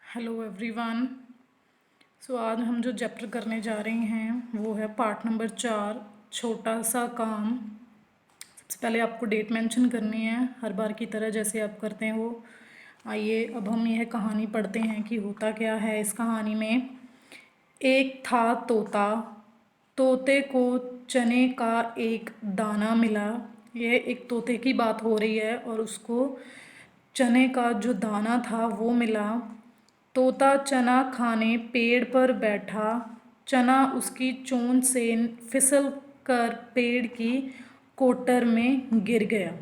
Hello everyone. आज हम जो चैप्टर करने जा रहे हैं वो है पार्ट नंबर 4, छोटा सा काम। सबसे पहले आपको डेट मेंशन करनी है हर बार की तरह जैसे आप करते हो। आइए अब हम यह कहानी पढ़ते हैं कि होता क्या है इस कहानी में। एक था तोता, तोते को चने का एक दाना मिला। यह एक तोते की बात हो रही है और उसको चने का जो दाना था वो मिला। तोता चना खाने पेड़ पर बैठा, चना उसकी चोंच से फिसल कर पेड़ की कोटर में गिर गया।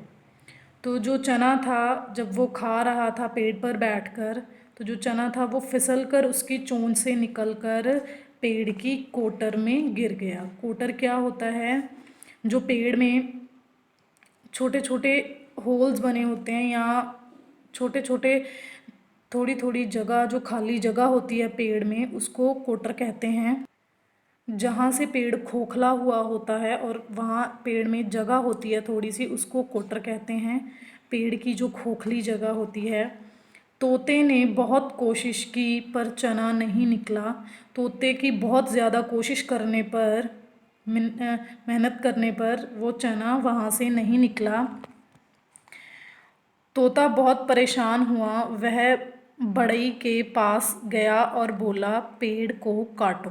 तो जो चना था जब वो खा रहा था पेड़ पर बैठकर, तो जो चना था वो फिसल कर उसकी चोंच से निकल कर पेड़ की कोटर में गिर गया। कोटर क्या होता है? जो पेड़ में छोटे छोटे होल्स बने होते हैं या छोटे छोटे थोड़ी थोड़ी जगह जो खाली जगह होती है पेड़ में, उसको कोटर कहते हैं। जहाँ से पेड़ खोखला हुआ होता है और वहाँ पेड़ में जगह होती है थोड़ी सी, उसको कोटर कहते हैं। पेड़ की जो खोखली जगह होती है। तोते ने बहुत कोशिश की पर चना नहीं निकला। तोते की बहुत ज़्यादा कोशिश करने पर, मेहनत करने पर वो चना वहाँ से नहीं निकला। तोता बहुत परेशान हुआ। वह बढ़ई के पास गया और बोला, पेड़ को काटो।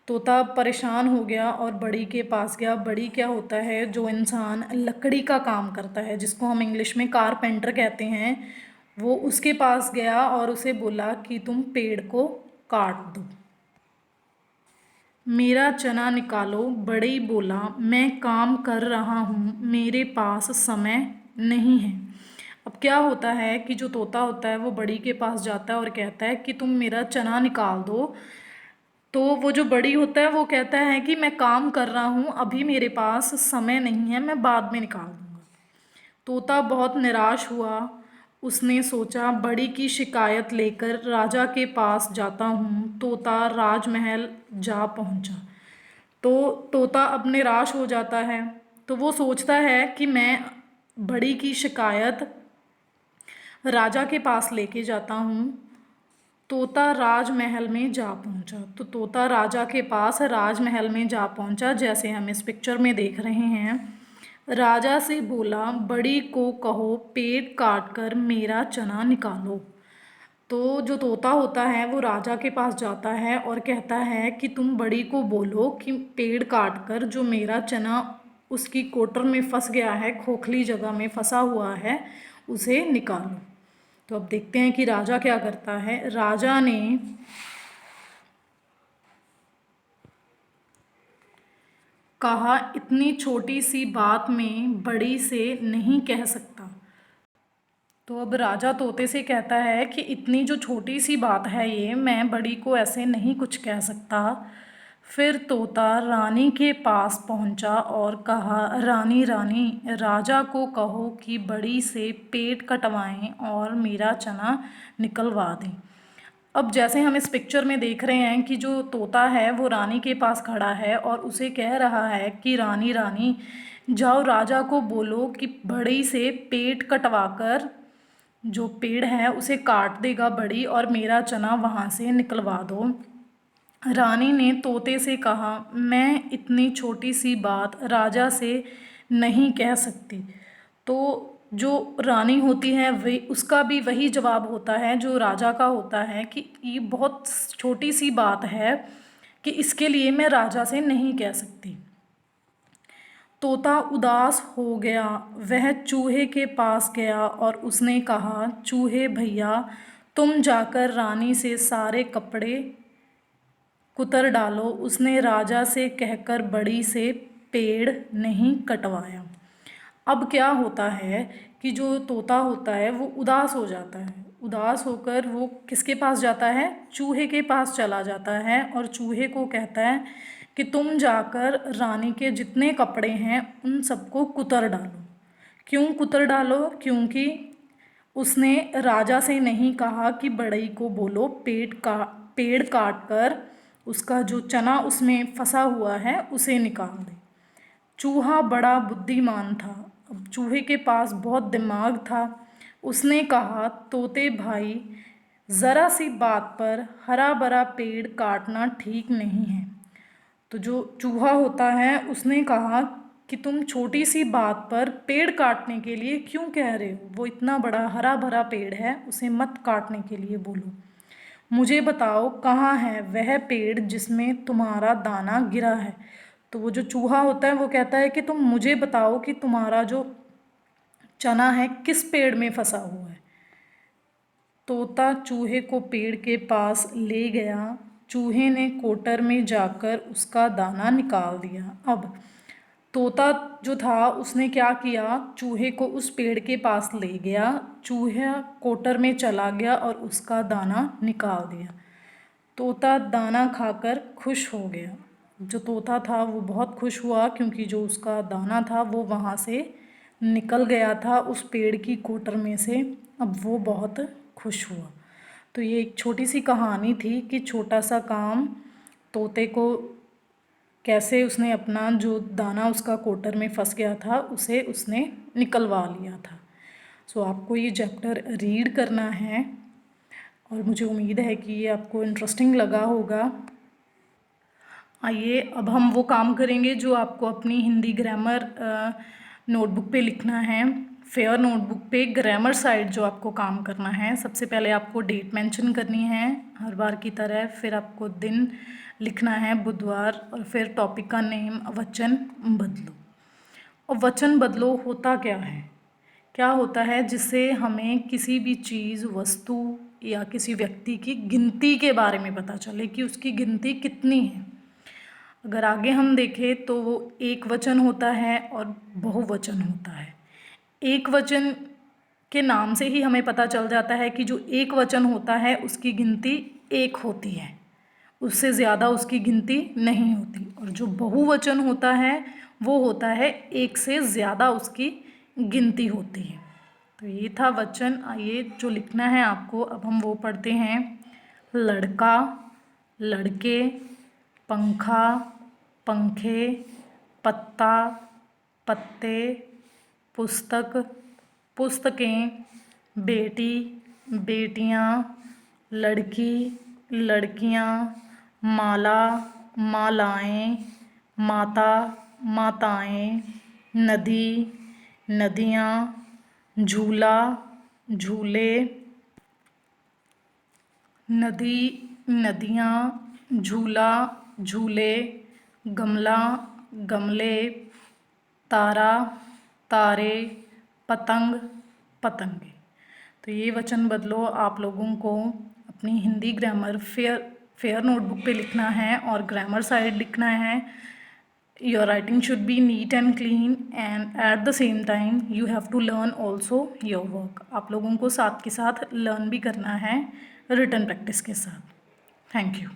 तोता परेशान हो गया और बड़ी के पास गया। बड़ी क्या होता है? जो इंसान लकड़ी का काम करता है, जिसको हम इंग्लिश में कारपेंटर कहते हैं, वो उसके पास गया और उसे बोला कि तुम पेड़ को काट दो, मेरा चना निकालो। बड़ी बोला, मैं काम कर रहा हूँ, मेरे पास समय नहीं है। अब क्या होता है कि जो तोता होता है वो बड़ी के पास जाता है और कहता है कि तुम मेरा चना निकाल दो। तो वो जो बड़ी होता है वो कहता है कि मैं काम कर रहा हूँ, अभी मेरे पास समय नहीं है, मैं बाद में निकाल दूँगा। तोता बहुत निराश हुआ। उसने सोचा, बड़ी की शिकायत लेकर राजा के पास जाता हूँ। तोता राजमहल जा पहुँचा। तो तोता अब निराश हो जाता है। तो वो सोचता है कि मैं बड़ी की शिकायत राजा के पास लेके जाता हूँ। तोता राजमहल में जा पहुंचा। तो तोता राजा के पास राजमहल में जा पहुंचा, जैसे हम इस पिक्चर में देख रहे हैं। राजा से बोला, बड़ी को कहो पेड़ काट कर मेरा चना निकालो। तो जो तोता होता है वो राजा के पास जाता है और कहता है कि तुम बड़ी को बोलो कि पेड़ काट कर जो मेरा चना उसकी कोटर में फंस गया है, खोखली जगह में फंसा हुआ है, उसे निकालो। तो अब देखते हैं कि राजा क्या करता है। राजा ने कहा, इतनी छोटी सी बात में बड़ी से नहीं कह सकता। तो अब राजा तोते से कहता है कि इतनी जो छोटी सी बात है ये, मैं बड़ी को ऐसे नहीं कुछ कह सकता। फिर तोता रानी के पास पहुंचा और कहा, रानी रानी, राजा को कहो कि बड़ी से पेट कटवाएं और मेरा चना निकलवा दें। अब जैसे हम इस पिक्चर में देख रहे हैं कि जो तोता है वो रानी के पास खड़ा है और उसे कह रहा है कि रानी रानी, जाओ राजा को बोलो कि बड़ी से पेट कटवा कर जो पेड़ है उसे काट देगा बड़ी और मेरा चना वहाँ से निकलवा दो। रानी ने तोते से कहा, मैं इतनी छोटी सी बात राजा से नहीं कह सकती। तो जो रानी होती है वही, उसका भी वही जवाब होता है जो राजा का होता है कि ये बहुत छोटी सी बात है कि इसके लिए मैं राजा से नहीं कह सकती। तोता उदास हो गया। वह चूहे के पास गया और उसने कहा, चूहे भैया, तुम जाकर रानी से सारे कपड़े कुतर डालो। उसने राजा से कहकर बड़ी से पेड़ नहीं कटवाया। अब क्या होता है कि जो तोता होता है वो उदास हो जाता है। उदास होकर वो किसके पास जाता है? चूहे के पास चला जाता है और चूहे को कहता है कि तुम जाकर रानी के जितने कपड़े हैं उन सबको कुतर डालो। क्यों कुतर डालो? क्योंकि उसने राजा से नहीं कहा कि बढ़ई को बोलो पेड़ काट कर उसका जो चना उसमें फंसा हुआ है उसे निकाल दे। चूहा बड़ा बुद्धिमान था। अब चूहे के पास बहुत दिमाग था। उसने कहा, तोते भाई, ज़रा सी बात पर हरा भरा पेड़ काटना ठीक नहीं है। तो जो चूहा होता है उसने कहा कि तुम छोटी सी बात पर पेड़ काटने के लिए क्यों कह रहे हो, वो इतना बड़ा हरा भरा पेड़ है, उसे मत काटने के लिए बोलो। मुझे बताओ कहाँ है वह पेड़ जिसमें तुम्हारा दाना गिरा है। तो वो जो चूहा होता है वो कहता है कि तुम मुझे बताओ कि तुम्हारा जो चना है किस पेड़ में फंसा हुआ है। तोता चूहे को पेड़ के पास ले गया। चूहे ने कोटर में जाकर उसका दाना निकाल दिया। अब तोता जो था उसने क्या किया, चूहे को उस पेड़ के पास ले गया, चूहा कोटर में चला गया और उसका दाना निकाल दिया। तोता दाना खाकर खुश हो गया। जो तोता था वो बहुत खुश हुआ क्योंकि जो उसका दाना था वो वहाँ से निकल गया था उस पेड़ की कोटर में से। अब वो बहुत खुश हुआ। तो ये एक छोटी सी कहानी थी कि छोटा सा काम तोते को कैसे उसने अपना जो दाना उसका कोटर में फंस गया था उसे उसने निकलवा लिया था। सो आपको ये चैप्टर रीड करना है और मुझे उम्मीद है कि ये आपको इंटरेस्टिंग लगा होगा। आइए अब हम वो काम करेंगे जो आपको अपनी हिंदी ग्रामर नोटबुक पे लिखना है। फेयर नोटबुक पे ग्रामर साइड जो आपको काम करना है, सबसे पहले आपको डेट मेंशन करनी है हर बार की तरह, फिर आपको दिन लिखना है बुधवार, और फिर टॉपिक का नेम वचन बदलो। और वचन बदलो होता क्या है, क्या होता है जिससे हमें किसी भी चीज़, वस्तु या किसी व्यक्ति की गिनती के बारे में पता चले कि उसकी गिनती कितनी है। अगर आगे हम देखें तो वो एक वचन होता है और बहुवचन होता है। एक वचन के नाम से ही हमें पता चल जाता है कि जो एक वचन होता है उसकी गिनती एक होती है, उससे ज़्यादा उसकी गिनती नहीं होती। और जो बहुवचन होता है वो होता है एक से ज़्यादा उसकी गिनती होती है। तो ये था वचन। आइए जो लिखना है आपको अब हम वो पढ़ते हैं। लड़का, लड़के, पंखा, पंखे, पत्ता, पत्ते, पुस्तक, पुस्तकें, बेटी, बेटियाँ, लड़की, लड़कियाँ, माला, मालाएँ, माता, माताएँ, नदी, नदियाँ, झूला, झूले, नदी, नदियाँ, झूला, झूले, गमला, गमले, तारा, तारे, पतंग, पतंगे। तो ये वचन बदलो आप लोगों को अपनी हिंदी ग्रामर फेयर नोटबुक पे लिखना है और ग्रामर साइड लिखना है। Your writing should be neat and clean and at the same time you have to learn also your work. आप लोगों को साथ के साथ लर्न भी करना है रिटन प्रैक्टिस के साथ। Thank you.